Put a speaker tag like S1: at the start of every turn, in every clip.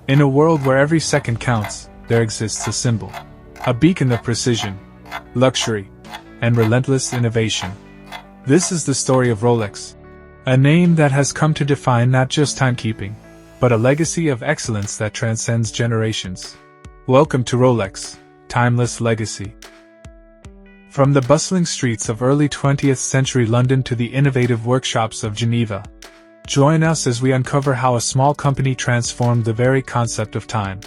S1: In a world where every second counts, there exists a symbol. A beacon of precision, luxury, and relentless innovation. This is the story of Rolex. A name that has come to define not just timekeeping, but a legacy of excellence that transcends generations. Welcome to Rolex, Timeless Legacy. From the bustling streets of early 20th century London to the innovative workshops of Geneva, join us as we uncover how a small company transformed the very concept of time.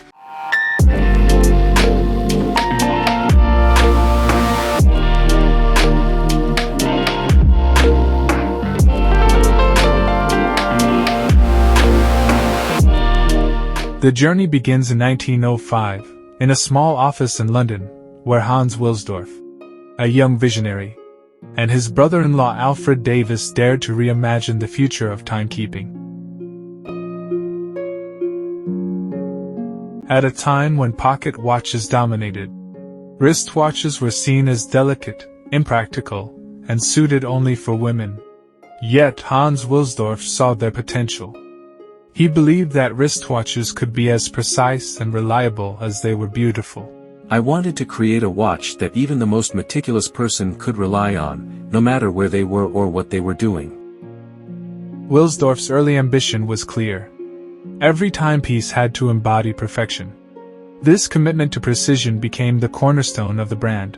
S1: The journey begins in 1905, in a small office in London, where Hans Wilsdorf, a young visionary, and his brother-in-law Alfred Davis dared to reimagine the future of timekeeping. At a time when pocket watches dominated, wristwatches were seen as delicate, impractical, and suited only for women. Yet Hans Wilsdorf saw their potential. He believed that wristwatches could be as precise and reliable as they were beautiful.
S2: I wanted to create a watch that even the most meticulous person could rely on, no matter where they were or what they were doing.
S1: Wilsdorf's early ambition was clear. Every timepiece had to embody perfection. This commitment to precision became the cornerstone of the brand.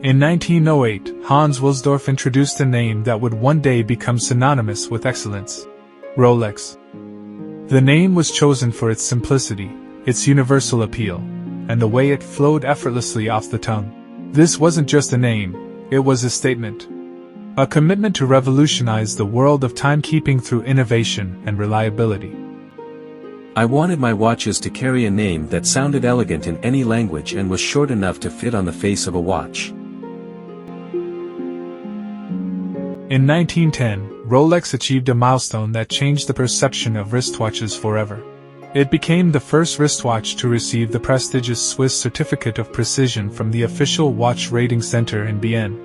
S1: In 1908, Hans Wilsdorf introduced a name that would one day become synonymous with excellence: Rolex. The name was chosen for its simplicity, its universal appeal, and the way it flowed effortlessly off the tongue. This wasn't just a name, it was a statement. A commitment to revolutionize the world of timekeeping through innovation and reliability.
S2: I wanted my watches to carry a name that sounded elegant in any language and was short enough to fit on the face of a watch.
S1: In 1910, Rolex achieved a milestone that changed the perception of wristwatches forever. It became the first wristwatch to receive the prestigious Swiss Certificate of Precision from the official watch rating center in Bienne.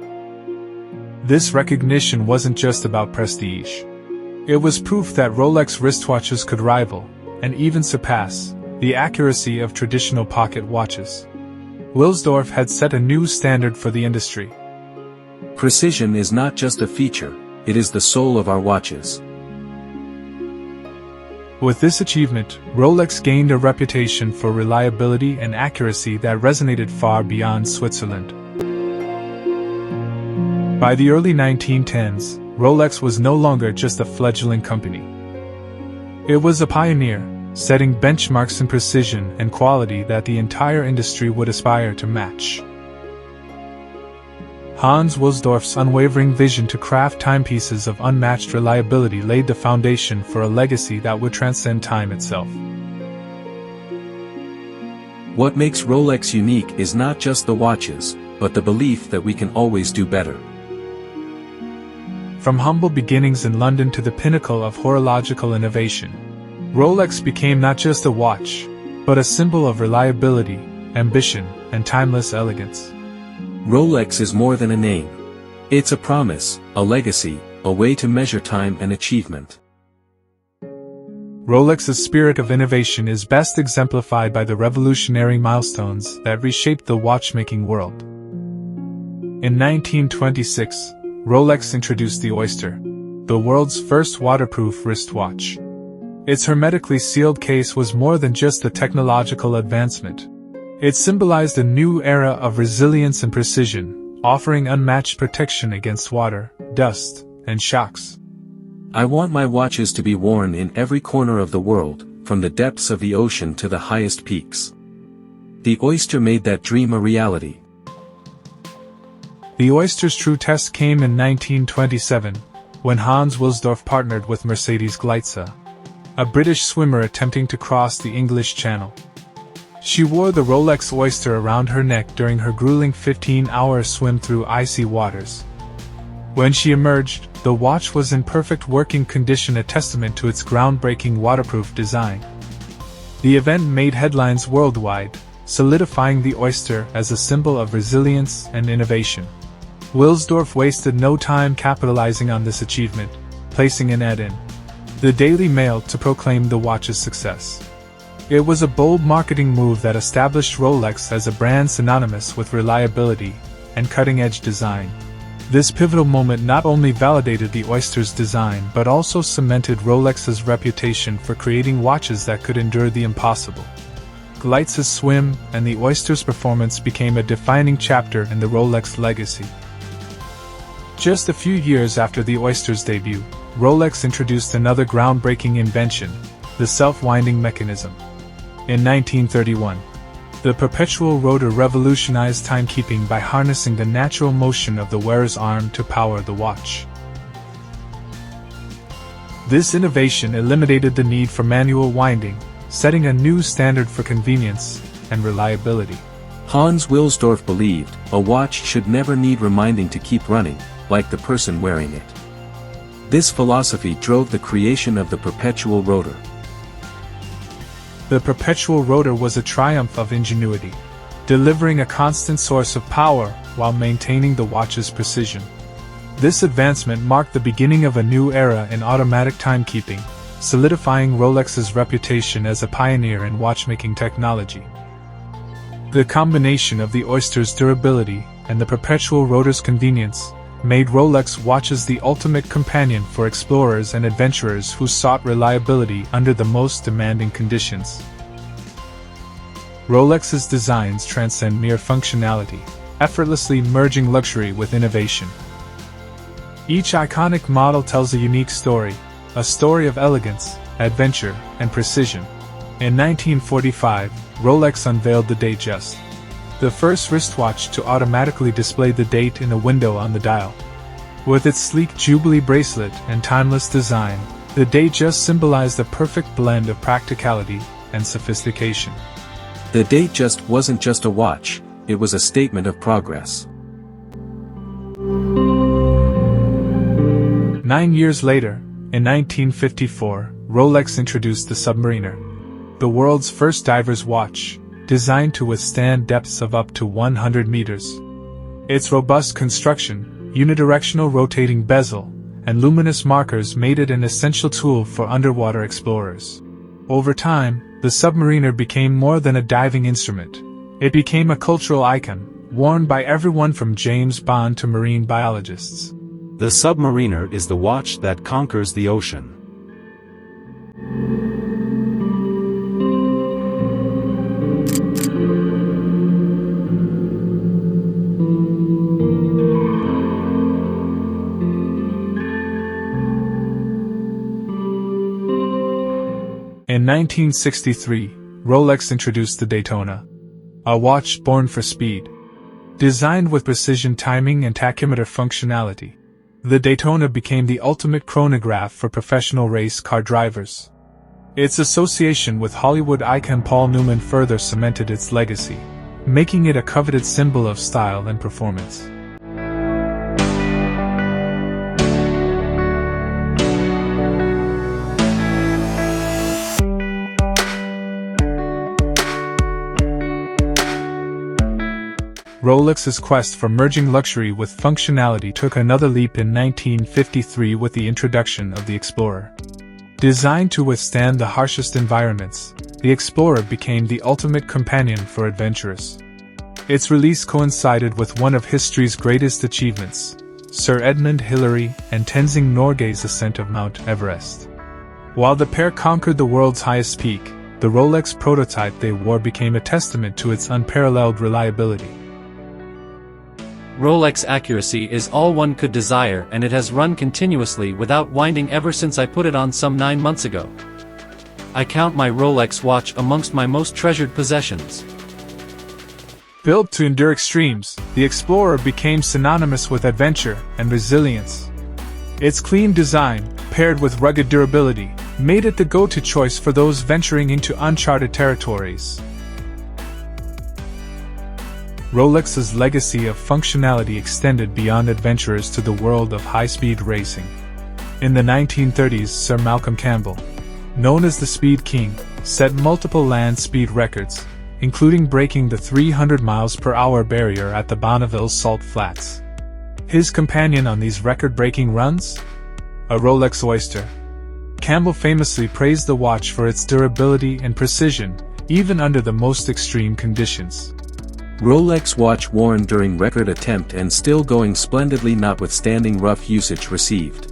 S1: This recognition wasn't just about prestige. It was proof that Rolex wristwatches could rival, and even surpass, the accuracy of traditional pocket watches. Wilsdorf had set a new standard for the industry.
S2: Precision is not just a feature, it is the soul of our watches.
S1: With this achievement, Rolex gained a reputation for reliability and accuracy that resonated far beyond Switzerland. By the early 1910s, Rolex was no longer just a fledgling company. It was a pioneer, setting benchmarks in precision and quality that the entire industry would aspire to match. Hans Wilsdorf's unwavering vision to craft timepieces of unmatched reliability laid the foundation for a legacy that would transcend time itself.
S2: What makes Rolex unique is not just the watches, but the belief that we can always do better.
S1: From humble beginnings in London to the pinnacle of horological innovation, Rolex became not just a watch, but a symbol of reliability, ambition, and timeless elegance.
S2: Rolex is more than a name. It's a promise, a legacy, a way to measure time and achievement.
S1: Rolex's spirit of innovation is best exemplified by the revolutionary milestones that reshaped the watchmaking world. In 1926, Rolex introduced the Oyster, the world's first waterproof wristwatch. Its hermetically sealed case was more than just a technological advancement. It symbolized a new era of resilience and precision, offering unmatched protection against water, dust, and shocks.
S2: I want my watches to be worn in every corner of the world, from the depths of the ocean to the highest peaks. The Oyster made that dream a reality.
S1: The Oyster's true test came in 1927, when Hans Wilsdorf partnered with Mercedes Gleitze, a British swimmer attempting to cross the English Channel. She wore the Rolex Oyster around her neck during her grueling 15-hour swim through icy waters. When she emerged, the watch was in perfect working condition, a testament to its groundbreaking waterproof design. The event made headlines worldwide, solidifying the Oyster as a symbol of resilience and innovation. Wilsdorf wasted no time capitalizing on this achievement, placing an ad in the Daily Mail to proclaim the watch's success. It was a bold marketing move that established Rolex as a brand synonymous with reliability and cutting-edge design. This pivotal moment not only validated the Oyster's design but also cemented Rolex's reputation for creating watches that could endure the impossible. Gleitz's swim and the Oyster's performance became a defining chapter in the Rolex legacy. Just a few years after the Oyster's debut, Rolex introduced another groundbreaking invention, the self-winding mechanism. In 1931, the Perpetual Rotor revolutionized timekeeping by harnessing the natural motion of the wearer's arm to power the watch. This innovation eliminated the need for manual winding, setting a new standard for convenience and reliability.
S2: Hans Wilsdorf believed a watch should never need reminding to keep running, like the person wearing it. This philosophy drove the creation of the Perpetual Rotor.
S1: The Perpetual Rotor was a triumph of ingenuity, delivering a constant source of power while maintaining the watch's precision. This advancement marked the beginning of a new era in automatic timekeeping, solidifying Rolex's reputation as a pioneer in watchmaking technology. The combination of the Oyster's durability and the Perpetual Rotor's convenience made Rolex watches the ultimate companion for explorers and adventurers who sought reliability under the most demanding conditions. Rolex's designs transcend mere functionality, effortlessly merging luxury with innovation. Each iconic model tells a unique story, a story of elegance, adventure, and precision. In 1945, Rolex unveiled the Datejust, the first wristwatch to automatically display the date in a window on the dial. With its sleek Jubilee bracelet and timeless design, the Datejust symbolized a perfect blend of practicality and sophistication.
S2: The Datejust wasn't just a watch, it was a statement of progress.
S1: 9 years later, in 1954, Rolex introduced the Submariner, the world's first diver's watch, designed to withstand depths of up to 100 meters. Its robust construction, unidirectional rotating bezel, and luminous markers made it an essential tool for underwater explorers. Over time, the Submariner became more than a diving instrument. It became a cultural icon, worn by everyone from James Bond to marine biologists.
S3: The Submariner is the watch that conquers the ocean.
S1: In 1963, Rolex introduced the Daytona, a watch born for speed. Designed with precision timing and tachymeter functionality, the Daytona became the ultimate chronograph for professional race car drivers. Its association with Hollywood icon Paul Newman further cemented its legacy, making it a coveted symbol of style and performance. Rolex's quest for merging luxury with functionality took another leap in 1953 with the introduction of the Explorer. Designed to withstand the harshest environments, the Explorer became the ultimate companion for adventurers. Its release coincided with one of history's greatest achievements, Sir Edmund Hillary and Tenzing Norgay's ascent of Mount Everest. While the pair conquered the world's highest peak, the Rolex prototype they wore became a testament to its unparalleled reliability.
S4: Rolex accuracy is all one could desire, and it has run continuously without winding ever since I put it on some 9 months ago. I count my Rolex watch amongst my most treasured possessions.
S1: Built to endure extremes, the Explorer became synonymous with adventure and resilience. Its clean design, paired with rugged durability, made it the go-to choice for those venturing into uncharted territories. Rolex's legacy of functionality extended beyond adventurers to the world of high-speed racing. In the 1930s, Sir Malcolm Campbell, known as the Speed King, set multiple land speed records, including breaking the 300 miles per hour barrier at the Bonneville Salt Flats. His companion on these record-breaking runs? A Rolex Oyster. Campbell famously praised the watch for its durability and precision, even under the most extreme conditions.
S2: Rolex watch worn during record attempt and still going splendidly notwithstanding rough usage received.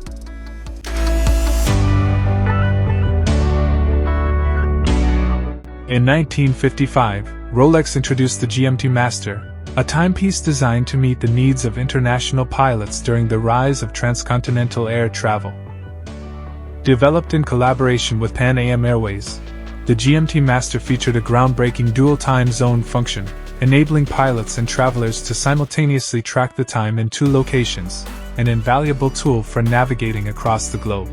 S1: In 1955, Rolex introduced the GMT Master, a timepiece designed to meet the needs of international pilots during the rise of transcontinental air travel. Developed in collaboration with Pan Am Airways, the GMT Master featured a groundbreaking dual time zone function, enabling pilots and travelers to simultaneously track the time in two locations, an invaluable tool for navigating across the globe.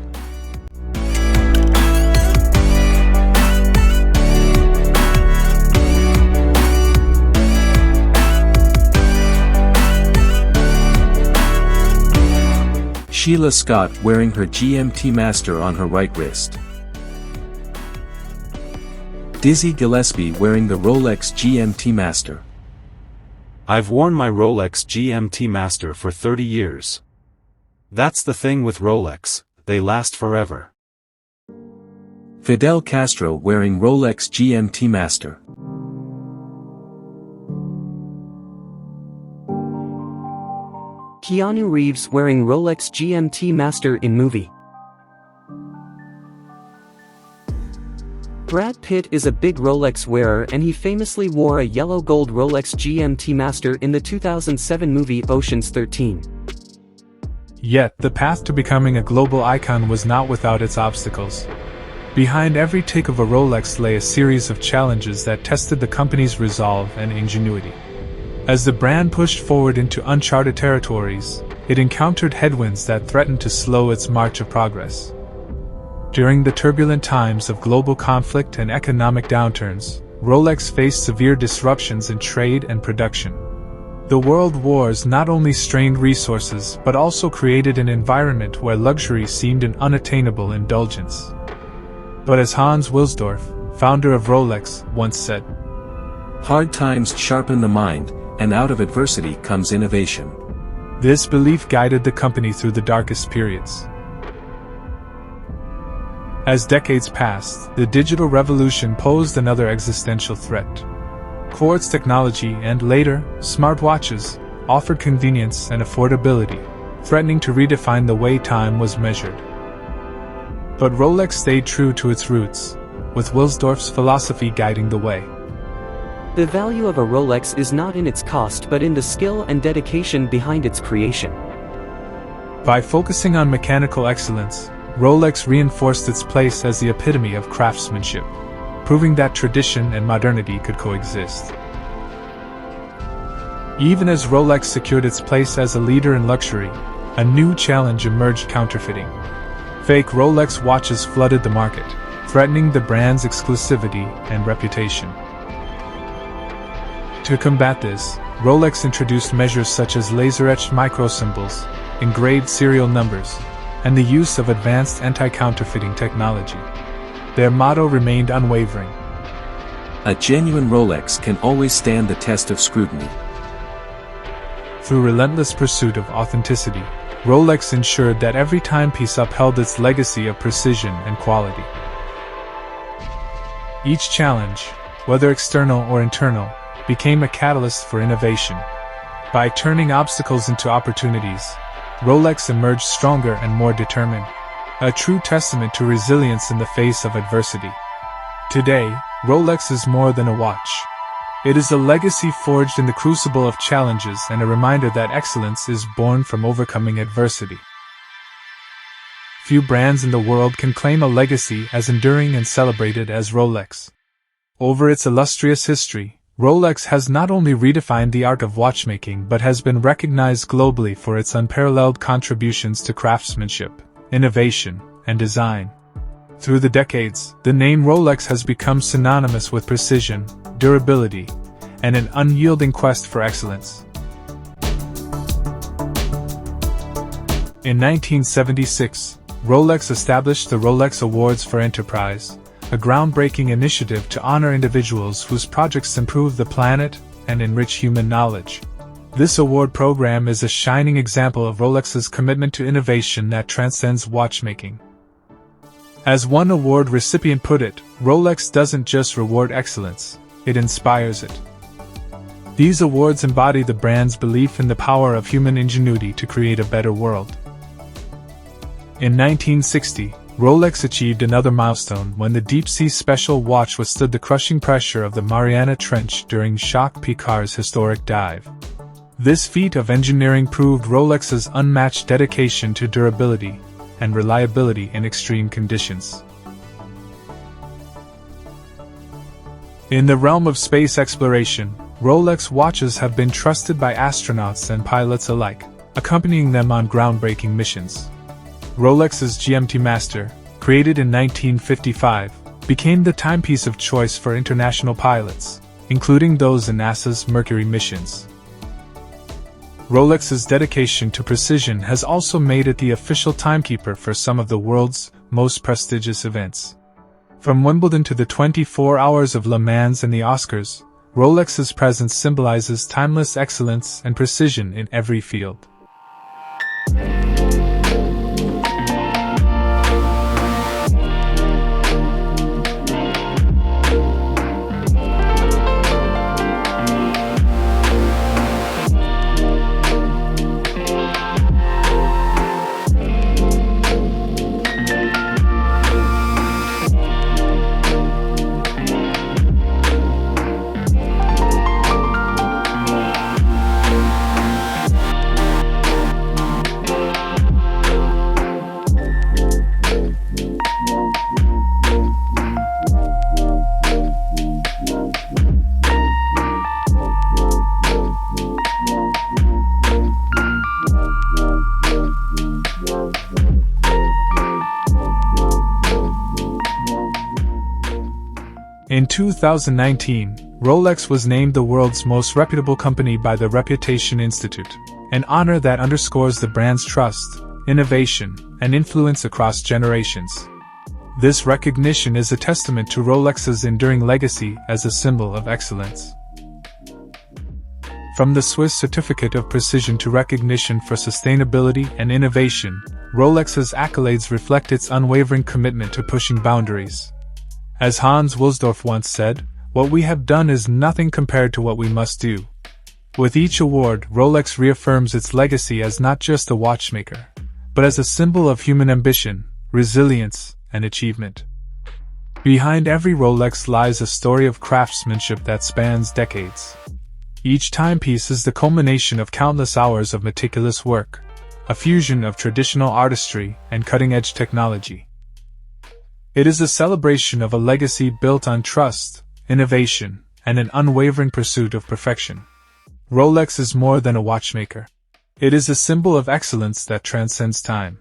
S2: Sheila Scott wearing her GMT Master on her right wrist. Dizzy Gillespie wearing the Rolex GMT Master.
S3: I've worn my Rolex GMT Master for 30 years. That's the thing with Rolex, they last forever.
S2: Fidel Castro wearing Rolex GMT Master.
S5: Keanu Reeves wearing Rolex GMT Master in movie. Brad Pitt is a big Rolex wearer and he famously wore a yellow-gold Rolex GMT Master in the 2007 movie Ocean's 13.
S1: Yet, the path to becoming a global icon was not without its obstacles. Behind every tick of a Rolex lay a series of challenges that tested the company's resolve and ingenuity. As the brand pushed forward into uncharted territories, it encountered headwinds that threatened to slow its march of progress. During the turbulent times of global conflict and economic downturns, Rolex faced severe disruptions in trade and production. The world wars not only strained resources but also created an environment where luxury seemed an unattainable indulgence. But as Hans Wilsdorf, founder of Rolex, once said,
S2: "Hard times sharpen the mind, and out of adversity comes innovation."
S1: This belief guided the company through the darkest periods. As decades passed, the digital revolution posed another existential threat. Quartz technology and, later, smartwatches offered convenience and affordability, threatening to redefine the way time was measured. But Rolex stayed true to its roots, with Wilsdorf's philosophy guiding the way.
S5: The value of a Rolex is not in its cost but in the skill and dedication behind its creation.
S1: By focusing on mechanical excellence, Rolex reinforced its place as the epitome of craftsmanship, proving that tradition and modernity could coexist. Even as Rolex secured its place as a leader in luxury, a new challenge emerged: counterfeiting. Fake Rolex watches flooded the market, threatening the brand's exclusivity and reputation. To combat this, Rolex introduced measures such as laser-etched microsymbols, engraved serial numbers, and the use of advanced anti-counterfeiting technology. Their motto remained unwavering:
S2: "A genuine Rolex can always stand the test of scrutiny."
S1: Through relentless pursuit of authenticity, Rolex ensured that every timepiece upheld its legacy of precision and quality. Each challenge, whether external or internal, became a catalyst for innovation. By turning obstacles into opportunities, Rolex emerged stronger and more determined, a true testament to resilience in the face of adversity. Today, Rolex is more than a watch. It is a legacy forged in the crucible of challenges and a reminder that excellence is born from overcoming adversity. Few brands in the world can claim a legacy as enduring and celebrated as Rolex. Over its illustrious history, Rolex has not only redefined the art of watchmaking but has been recognized globally for its unparalleled contributions to craftsmanship, innovation, and design. Through the decades, the name Rolex has become synonymous with precision, durability, and an unyielding quest for excellence. In 1976, Rolex established the Rolex Awards for Enterprise, a groundbreaking initiative to honor individuals whose projects improve the planet and enrich human knowledge. This award program is a shining example of Rolex's commitment to innovation that transcends watchmaking. As one award recipient put it, Rolex doesn't just reward excellence, it inspires it. These awards embody the brand's belief in the power of human ingenuity to create a better world. In 1960, Rolex achieved another milestone when the deep-sea special watch withstood the crushing pressure of the Mariana Trench during Jacques Piccard's historic dive. This feat of engineering proved Rolex's unmatched dedication to durability and reliability in extreme conditions. In the realm of space exploration, Rolex watches have been trusted by astronauts and pilots alike, accompanying them on groundbreaking missions. Rolex's GMT Master, created in 1955, became the timepiece of choice for international pilots, including those in NASA's Mercury missions. Rolex's dedication to precision has also made it the official timekeeper for some of the world's most prestigious events. From Wimbledon to the 24 Hours of Le Mans and the Oscars, Rolex's presence symbolizes timeless excellence and precision in every field. In 2019, Rolex was named the world's most reputable company by the Reputation Institute, an honor that underscores the brand's trust, innovation, and influence across generations. This recognition is a testament to Rolex's enduring legacy as a symbol of excellence. From the Swiss Certificate of Precision to recognition for sustainability and innovation, Rolex's accolades reflect its unwavering commitment to pushing boundaries. As Hans Wilsdorf once said, "What we have done is nothing compared to what we must do." With each award, Rolex reaffirms its legacy as not just a watchmaker, but as a symbol of human ambition, resilience, and achievement. Behind every Rolex lies a story of craftsmanship that spans decades. Each timepiece is the culmination of countless hours of meticulous work, a fusion of traditional artistry and cutting-edge technology. It is a celebration of a legacy built on trust, innovation, and an unwavering pursuit of perfection. Rolex is more than a watchmaker. It is a symbol of excellence that transcends time.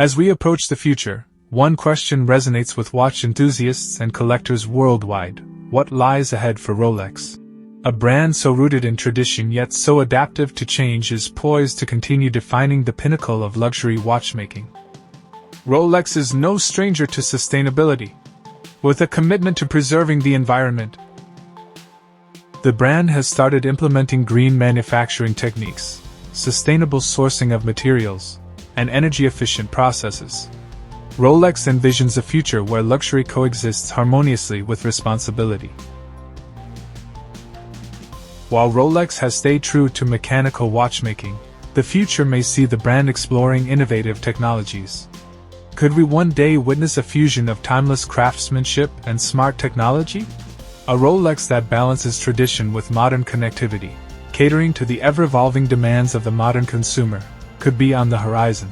S1: As we approach the future, one question resonates with watch enthusiasts and collectors worldwide: what lies ahead for Rolex? A brand so rooted in tradition yet so adaptive to change is poised to continue defining the pinnacle of luxury watchmaking. Rolex is no stranger to sustainability. With a commitment to preserving the environment, the brand has started implementing green manufacturing techniques, sustainable sourcing of materials, and energy-efficient processes. Rolex envisions a future where luxury coexists harmoniously with responsibility. While Rolex has stayed true to mechanical watchmaking, the future may see the brand exploring innovative technologies. Could we one day witness a fusion of timeless craftsmanship and smart technology? A Rolex that balances tradition with modern connectivity, catering to the ever-evolving demands of the modern consumer, could be on the horizon.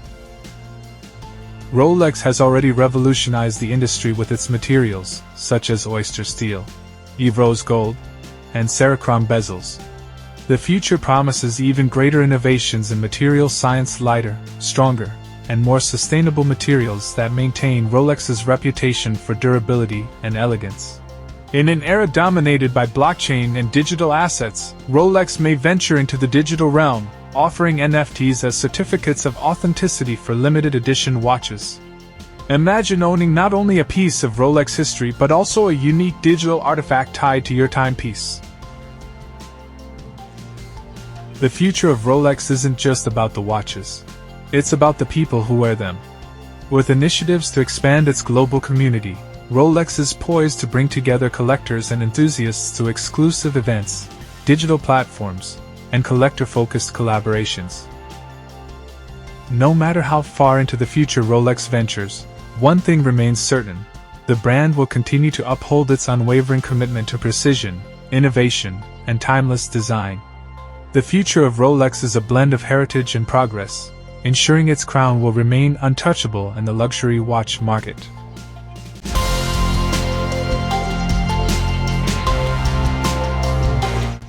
S1: Rolex has already revolutionized the industry with its materials, such as oyster steel, Evrose gold, and Cerachrom bezels. The future promises even greater innovations in material science: lighter, stronger, and more sustainable materials that maintain Rolex's reputation for durability and elegance. In an era dominated by blockchain and digital assets, Rolex may venture into the digital realm, offering NFTs as certificates of authenticity for limited edition watches. Imagine owning not only a piece of Rolex history but also a unique digital artifact tied to your timepiece. The future of Rolex isn't just about the watches. It's about the people who wear them. With initiatives to expand its global community, Rolex is poised to bring together collectors and enthusiasts to exclusive events, digital platforms, and collector-focused collaborations. No matter how far into the future Rolex ventures, one thing remains certain: the brand will continue to uphold its unwavering commitment to precision, innovation, and timeless design. The future of Rolex is a blend of heritage and progress, ensuring its crown will remain untouchable in the luxury watch market.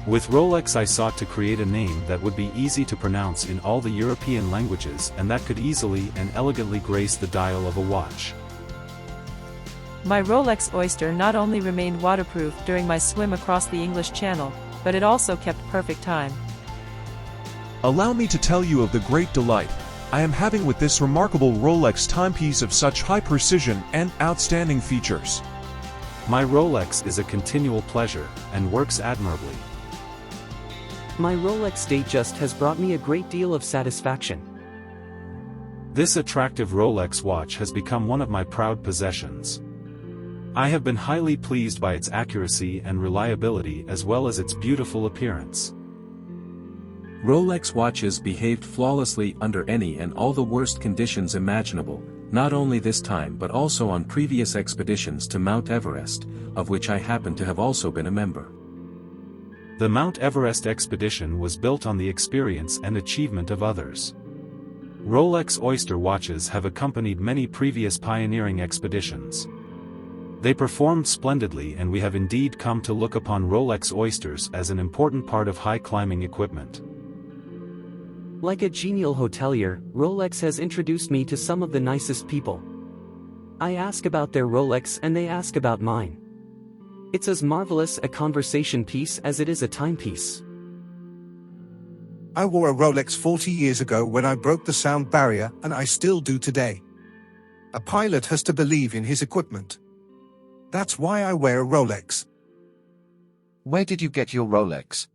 S3: With Rolex, I sought to create a name that would be easy to pronounce in all the European languages and that could easily and elegantly grace the dial of a watch.
S6: My Rolex Oyster not only remained waterproof during my swim across the English Channel, but it also kept perfect time.
S7: Allow me to tell you of the great delight I am having with this remarkable Rolex timepiece of such high precision and outstanding features.
S3: My Rolex is a continual pleasure and works admirably.
S5: My Rolex Datejust has brought me a great deal of satisfaction.
S3: This attractive Rolex watch has become one of my proud possessions. I have been highly pleased by its accuracy and reliability as well as its beautiful appearance.
S2: Rolex watches behaved flawlessly under any and all the worst conditions imaginable, not only this time but also on previous expeditions to Mount Everest, of which I happen to have also been a member.
S3: The Mount Everest expedition was built on the experience and achievement of others. Rolex Oyster watches have accompanied many previous pioneering expeditions. They performed splendidly, and we have indeed come to look upon Rolex Oysters as an important part of high-climbing equipment.
S5: Like a genial hotelier, Rolex has introduced me to some of the nicest people. I ask about their Rolex and they ask about mine. It's as marvelous a conversation piece as it is a timepiece.
S8: I wore a Rolex 40 years ago when I broke the sound barrier, and I still do today. A pilot has to believe in his equipment. That's why I wear a Rolex.
S9: Where did you get your Rolex?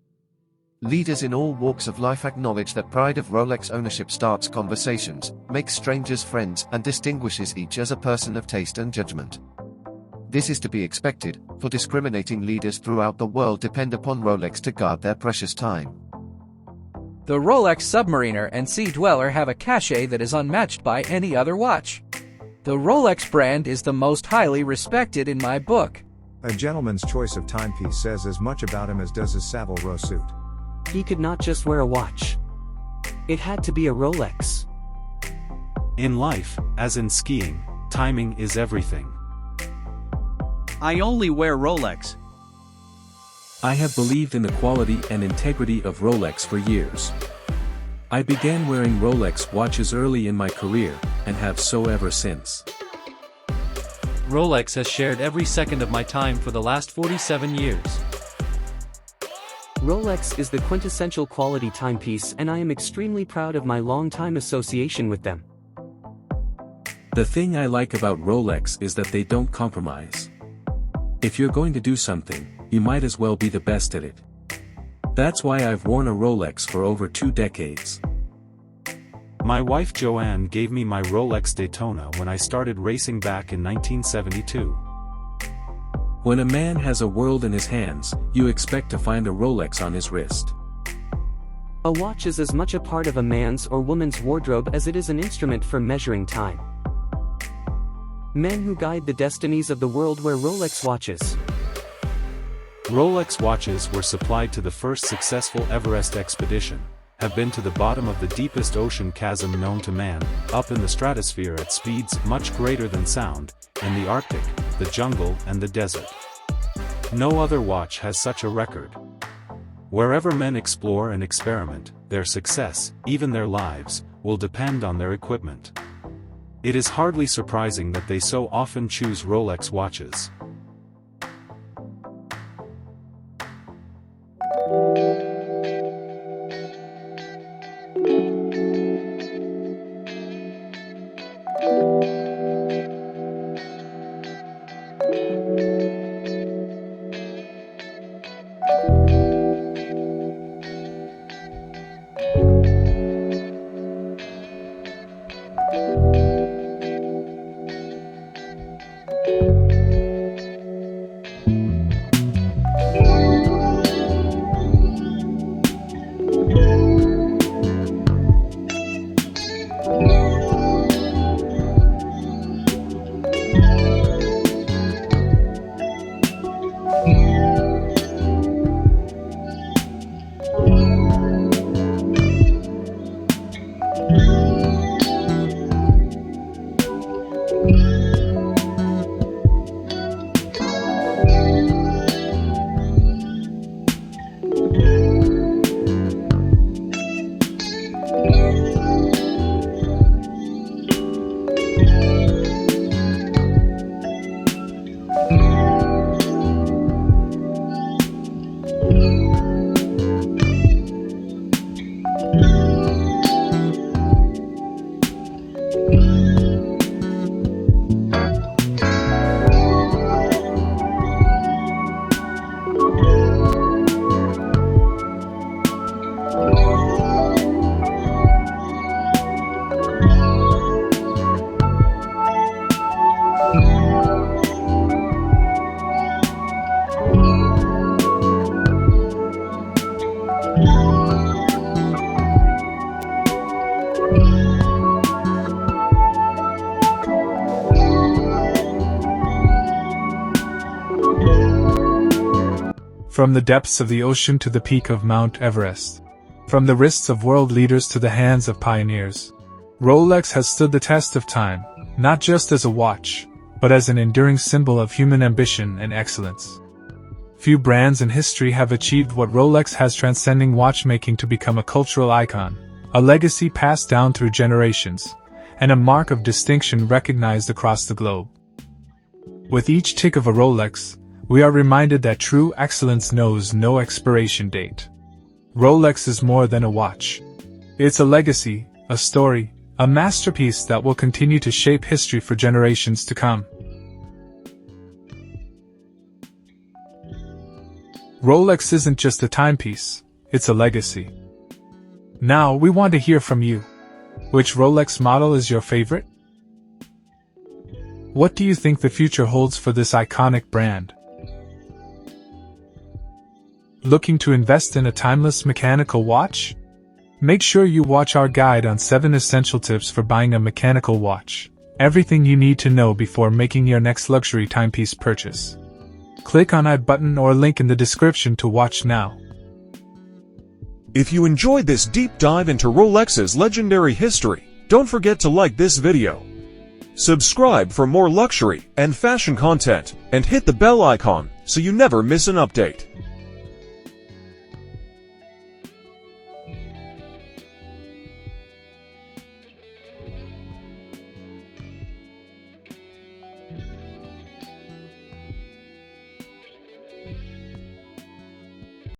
S9: Leaders in all walks of life acknowledge that pride of Rolex ownership starts conversations, makes strangers friends, and distinguishes each as a person of taste and judgment. This is to be expected, for discriminating leaders throughout the world depend upon Rolex to guard their precious time.
S10: The Rolex Submariner and Sea Dweller have a cachet that is unmatched by any other watch. The Rolex brand is the most highly respected in my book.
S11: A gentleman's choice of timepiece says as much about him as does his Savile Row suit.
S5: He could not just wear a watch. It had to be a Rolex.
S3: In life, as in skiing, timing is everything.
S12: I only wear Rolex.
S2: I have believed in the quality and integrity of Rolex for years. I began wearing Rolex watches early in my career, and have so ever since.
S4: Rolex has shared every second of my time for the last 47 years.
S5: Rolex is the quintessential quality timepiece, and I am extremely proud of my long-time association with them.
S2: The thing I like about Rolex is that they don't compromise. If you're going to do something, you might as well be the best at it. That's why I've worn a Rolex for over 2 decades.
S3: My wife Joanne gave me my Rolex Daytona when I started racing back in 1972.
S2: When a man has a world in his hands, you expect to find a Rolex on his wrist.
S5: A watch is as much a part of a man's or woman's wardrobe as it is an instrument for measuring time. Men who guide the destinies of the world wear Rolex watches.
S3: Rolex watches were supplied to the first successful Everest expedition, have been to the bottom of the deepest ocean chasm known to man, up in the stratosphere at speeds much greater than sound, in the Arctic, the jungle and the desert. No other watch has such a record. Wherever men explore and experiment, their success, even their lives, will depend on their equipment. It is hardly surprising that they so often choose Rolex watches.
S1: From the depths of the ocean to the peak of Mount Everest. From the wrists of world leaders to the hands of pioneers. Rolex has stood the test of time, not just as a watch, but as an enduring symbol of human ambition and excellence. Few brands in history have achieved what Rolex has, transcending watchmaking to become a cultural icon, a legacy passed down through generations, and a mark of distinction recognized across the globe. With each tick of a Rolex, we are reminded that true excellence knows no expiration date. Rolex is more than a watch. It's a legacy, a story, a masterpiece that will continue to shape history for generations to come. Rolex isn't just a timepiece, it's a legacy. Now we want to hear from you. Which Rolex model is your favorite? What do you think the future holds for this iconic brand? Looking to invest in a timeless mechanical watch? Make sure you watch our guide on 7 essential tips for buying a mechanical watch. Everything you need to know before making your next luxury timepiece purchase. Click on I button or link in the description to watch now.
S7: If you enjoyed this deep dive into Rolex's legendary history, don't forget to like this video. Subscribe for more luxury and fashion content, and hit the bell icon so you never miss an update.